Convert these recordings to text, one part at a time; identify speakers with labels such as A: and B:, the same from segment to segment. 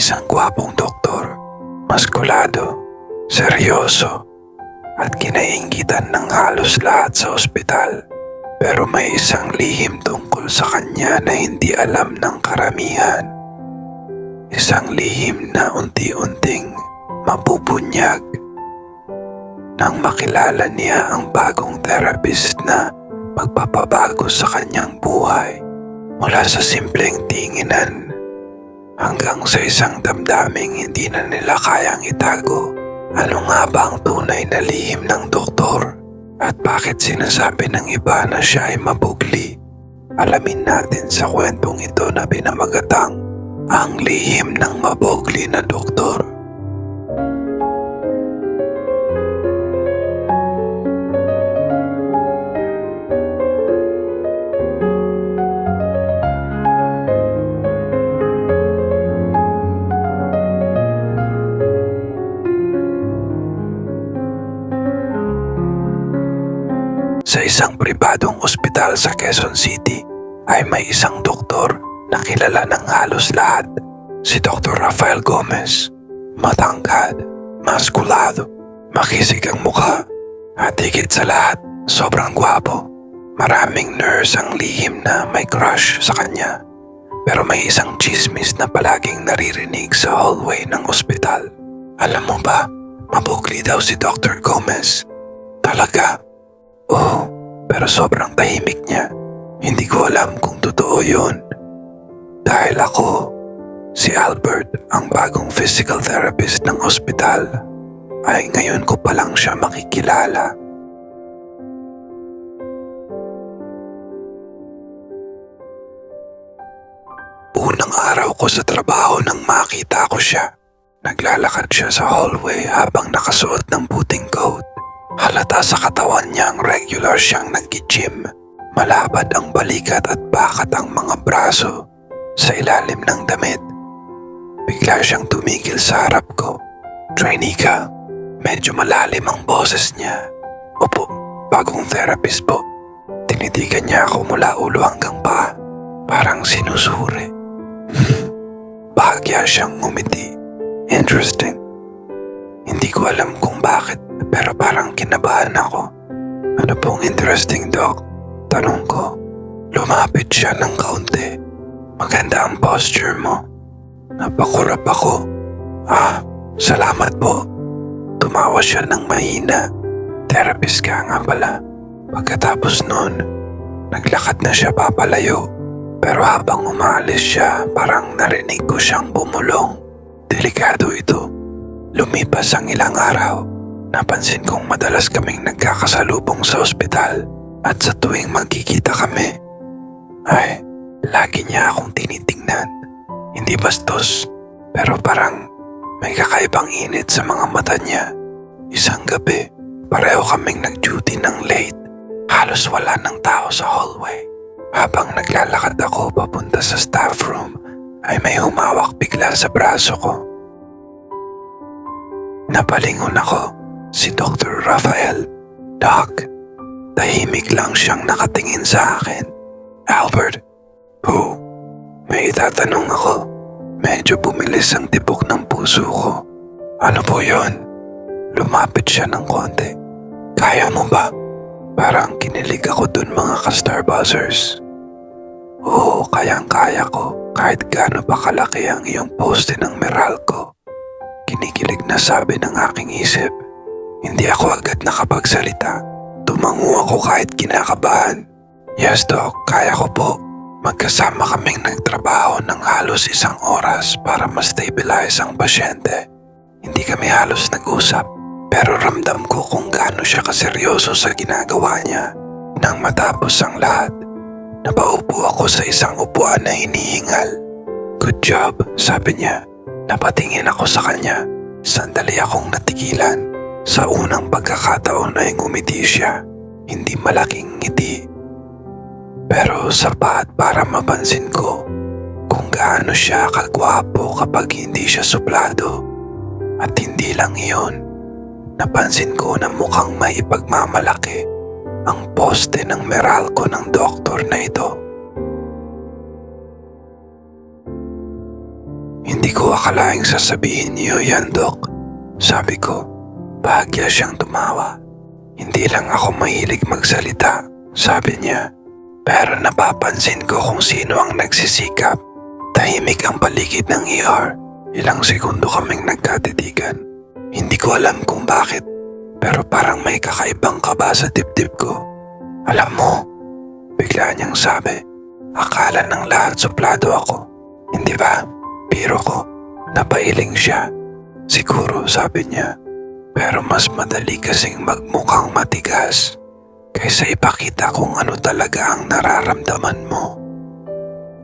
A: isang gwapong doktor, maskulado, seryoso, at kinainggitan ng halos lahat sa ospital. Pero may isang lihim tungkol sa kanya na hindi alam ng karamihan. Isang lihim na unti-unting mabubunyag. Nang makilala niya ang bagong therapist na magpapabago sa kanyang buhay, mula sa simpleng tinginan hanggang sa isang damdaming hindi na nila kayang itago. Ano nga ba ang tunay na lihim ng doktor? At bakit sinasabi ng iba na siya ay mabugli? Alamin natin sa kwentong ito na pinamagatang Ang Lihim ng Mabugli na Doktor. Sa isang pribadong ospital sa Quezon City ay may isang doktor na kilala ng halos lahat. Si Dr. Rafael Gomez. Matangkad, maskulado, makisig ang mukha, at higit sa lahat, sobrang gwapo. Maraming nurse ang lihim na may crush sa kanya. Pero may isang chismis na palaging naririnig sa hallway ng ospital. Alam mo ba, mabugli daw si Dr. Gomez. Talaga? Oo, pero sobrang tahimik niya. Hindi ko alam kung totoo yun. Dahil ako, si Albert, ang bagong physical therapist ng ospital, ay ngayon ko pa lang siya makikilala. Unang araw ko sa trabaho nang makita ko siya. Naglalakad siya sa hallway habang nakasuot ng puting coat. Halata sa katawan niya ang regular siyang nag-gym. Malabad ang balikat at bakat ang mga braso sa ilalim ng damit. Bigla siyang tumigil sa harap ko. Trainee ka? Medyo malalim ang boses niya. Opo, bagong therapist po. Tinitigan niya ako mula ulo hanggang paa. Parang sinusuri. Bahagya siyang ngumiti. Interesting. Hindi ko alam kung bakit, pero parang kinabahan ako. Ano pong interesting, Doc? Tanong ko. Lumapit siya ng kaunti. Maganda ang posture mo. Napakurap ako. Salamat po. Tumawa siya ng mahina. Therapist ka nga pala. Pagkatapos nun, naglakad na siya papalayo. Pero habang umaalis siya, parang narinig ko siyang bumulong. Delikado ito. Lumipas ang ilang araw. Napansin kong madalas kaming nagkakasalubong sa ospital. At sa tuwing magkikita kami, ay lagi niya akong tinitingnan. Hindi bastos, pero parang may kakaibang init sa mga mata niya. Isang gabi, pareho kaming nag-duty ng late. Halos wala ng tao sa hallway. Habang naglalakad ako papunta sa staff room, ay may humawak bigla sa braso ko. Napalingon ako, si Dr. Rafael. Doc, tahimik lang siyang nakatingin sa akin. Albert, who? May itatanong ako. Medyo bumilis ang tibok ng puso ko. Ano po yon? Lumapit siya ng konti. Kaya mo ba? Parang kinilig ako dun mga ka-starbuzzers. Oo, kayang-kaya ko kahit gaano pa kalaki ang iyong poste ng Meralco. Kinikilig na sabi ng aking isip. Hindi ako agad nakapagsalita. Tumango ako kahit kinakabahan. Yes, Doc, kaya ko po. Magkasama kaming nagtrabaho ng halos 1 oras para ma-stabilize ang pasyente. Hindi kami halos nag-usap, pero ramdam ko kung gaano siya kaseryoso sa ginagawa niya. Nang matapos ang lahat, napaupo ako sa isang upuan na hinihingal. Good job, sabi niya. Napatingin ako sa kanya. Sandali akong natigilan. Sa unang pagkakataon ay ngumiti siya. Hindi malaking ngiti. Pero sapat para mapansin ko kung gaano siya kagwapo kapag hindi siya suplado. At hindi lang iyon. Napansin ko na mukhang may ipagmamalaki ang poste ng Meralco ng doktor na ito. Hindi ko akalaing sasabihin niyo yan, Doc. Sabi ko, bahagya siyang tumawa. Hindi lang ako mahilig magsalita, sabi niya. Pero napapansin ko kung sino ang nagsisikap. Tahimik ang paligid ng ER. Ilang segundo kaming nagkatitigan. Hindi ko alam kung bakit, pero parang may kakaibang kaba sa dibdib ko. Alam mo, bigla niyang sabi, akala ng lahat suplado ako. Hindi ba? Biro ko, napailing siya. Siguro, sabi niya. Pero mas madali kasing magmukhang matigas kaysa ipakita kung ano talaga ang nararamdaman mo.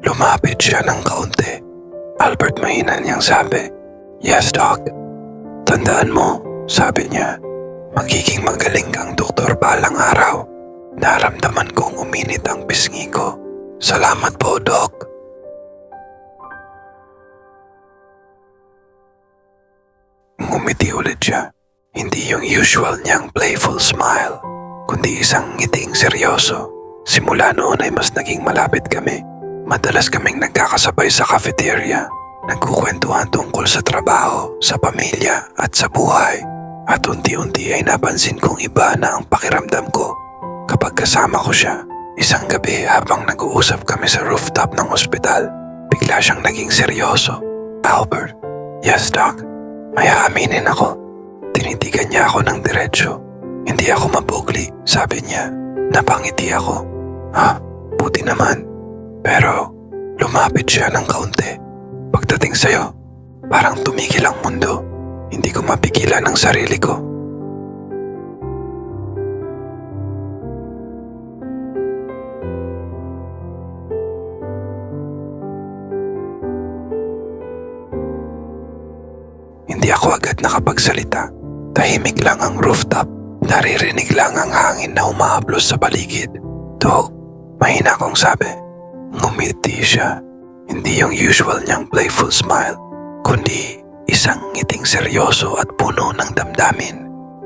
A: Lumapit siya ng kaunti. Albert, mahina niyang sabi, "Yes, Doc. Tandaan mo," sabi niya, "magiging magaling kang doktor balang araw." Naramdaman kong uminit ang pisngi ko. "Salamat po, Doc." Ngumiti ulit siya. Hindi yung usual niyang playful smile, kundi isang ngiting seryoso. Simula noon ay mas naging malapit kami. Madalas kaming nagkakasabay sa cafeteria, nagkukwentuhan tungkol sa trabaho, sa pamilya at sa buhay. At unti-unti ay napansin kong iba na ang pakiramdam ko kapag kasama ko siya. Isang gabi habang nag-uusap kami sa rooftop ng ospital, bigla siyang naging seryoso. "Albert." "Yes, Doc." May aaminin ako. Tinitigan niya ako ng diretsyo. "Hindi ako mapugli," sabi niya. Napangiti ako. Buti naman." Pero lumapit siya ng kaunti. "Pagdating sa'yo, parang tumigil ang mundo. Hindi ko mapigilan ang sarili ko." Hindi ako agad nakapagsalita. Tahimik lang ang rooftop. Naririnig lang ang hangin na humahaplos sa paligid. "Doc," mahina kong sabi. Ngumiti siya. Hindi yung usual niyang playful smile, kundi isang ngiting seryoso at puno ng damdamin.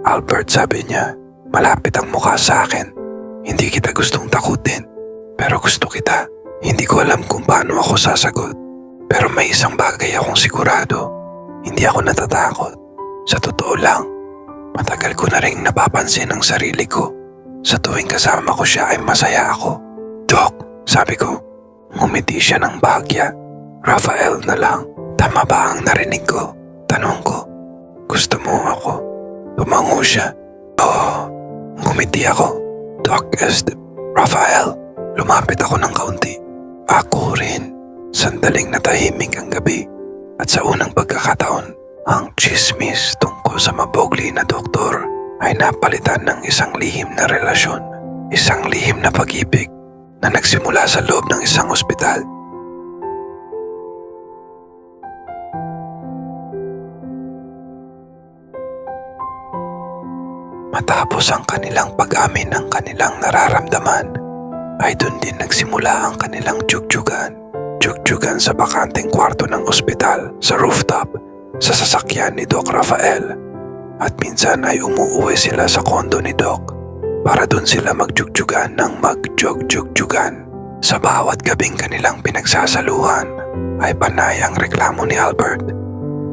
A: "Albert," sabi niya, "malapit ang mukha sa akin. Hindi kita gustong takutin, pero gusto kita." Hindi ko alam kung paano ako sasagot. Pero may isang bagay akong sigurado. Hindi ako natatakot. Sa totoo lang, matagal ko na ring napapansin ang sarili ko. Sa tuwing kasama ko siya ay masaya ako. "Doc," sabi ko. Ngumiti siya ng bahagya. "Rafael na lang. Tama ba ang narinig ko?" Tanong ko. "Gusto mo ako?" Tumango siya. "Oo." Ngumiti ako. "Doc is Rafael." Lumapit ako ng kaunti. "Ako rin." Sandaling natahimik ang gabi. At sa unang pagkakataon, ang chismis tungkol sa mabogli na doktor ay napalitan ng isang lihim na relasyon. Isang lihim na pag-ibig na nagsimula sa loob ng isang ospital. Matapos ang kanilang pag-amin ng kanilang nararamdaman, ay dun din nagsimula ang kanilang tiyugtiyugan. Tiyugtiyugan sa bakanteng kwarto ng ospital, sa rooftop, sa sasakyan ni Doc Rafael. At minsan ay umuuwi sila sa kondo ni Doc para dun sila magtiyugtiyugan ng mag-tiyugtiyugan. Sa bawat gabing kanilang pinagsasaluhan ay panay ang reklamo ni Albert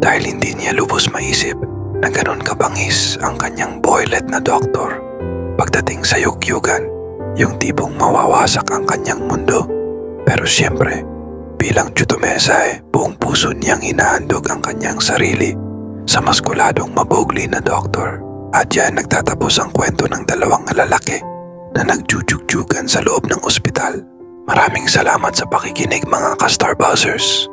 A: dahil hindi niya lubos maisip na ganun kabangis ang kanyang boylet na doktor. Pagdating sa yugyugan, yung tipong mawawasak ang kanyang mundo. Pero siyempre, bilang tiyutumesa buong puso niyang hinahandog ang kanyang sarili sa maskuladong mabogli na doktor. At yan nagtatapos ang kwento ng dalawang lalaki na nagjujugyugan sa loob ng ospital. Maraming salamat sa pakikinig mga ka-Starbuzzers.